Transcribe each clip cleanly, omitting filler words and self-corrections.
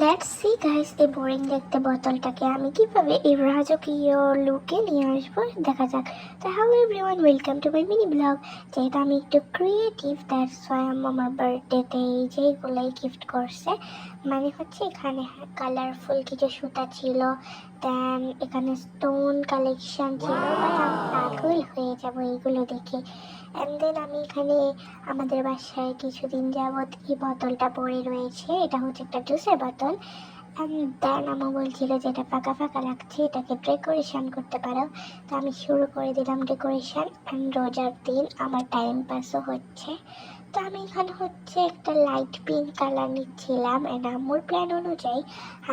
Let's see guys, এই boring দেখতে বোতলটাকে আমি কিভাবে এই রাজকীয় লুকে নিয়ে আসবো দেখা যাক। তো hello everyone, welcome to my mini blog. যেহেতু আমি একটু ক্রিয়েটিভ, দ্যাটস ওয়াই আমার বার্থডেতে এই যেগুলোই গিফট করছে, মানে হচ্ছে এখানে কালারফুল কিছু সুতা ছিল, দেন এখানে স্টোন কালেকশন ছিল, ভাই আমি পাগল হয়ে যাবো এইগুলো দেখে। অ্যান্ড দেন আমি এখানে আমাদের বাসায় কিছুদিন যাবৎ এই বোতলটা পড়ে রয়েছে, এটা হচ্ছে একটা জুসের বোতল। দেন আমা বলছিল যে এটা ফাঁকা ফাঁকা লাগছে, এটাকে ডেকোরেশন করতে পারো। তো আমি শুরু করে দিলাম ডেকোরেশন। অ্যান্ড রোজার দিন আমার টাইম পাসও হচ্ছে। তো আমি এখানে হচ্ছে একটা লাইট পিঙ্ক কালার নিচ্ছিলাম, অ্যান্ড আমার প্ল্যান অনুযায়ী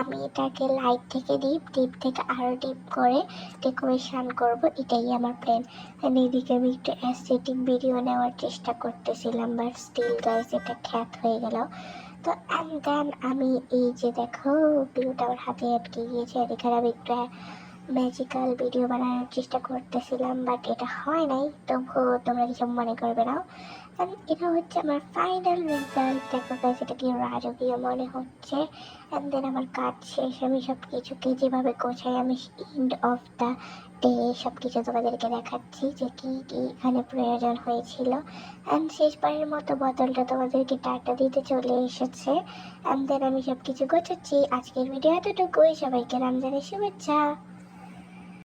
আমি এটাকে লাইট থেকে ডিপ, ডিপ থেকে আরও ডিপ করে ডেকোরেশন করব, এটাই আমার প্ল্যান। অ্যান্ড এইদিকে আমি একটু অ্যাস্থেটিক ভিডিও নেওয়ার চেষ্টা করতেছিলাম, বাট স্টিল গাইস এটা খ্যাত হয়ে গেল। তো অ্যান্ড দেন আমি এই যে দেখো গ্লুটা আমার হাতে আটকে গিয়েছে, আর এখানে আমি একটা ম্যাজিক্যাল ভিডিও বানানোর চেষ্টা করতেছিলাম, বাট এটা হয় নাই, তবুও তোমরা কিছু মনে করবে না। এটা হচ্ছে আমার ফাইনাল রেজাল্ট। দেখো গাইস এটা কি রাজকীয় মনে হচ্ছে। অ্যান্ড দেন আমার কাজ শেষ, আমি সব কিছুকে যেভাবে গোছাই, আমি এন্ড অফ দ্য ডে সব কিছু তোমাদেরকে দেখাচ্ছি যে কী কী এখানে প্রয়োজন হয়েছিল। অ্যান্ড শেষবারের মতো বোতলটা তোমাদেরকে টাটা দিতে চলে এসেছে। অ্যান্ড দেন আমি সব কিছু গোছাচ্ছি। আজকের ভিডিও এতটুকুই, সবাইকে রমজানের শুভেচ্ছা।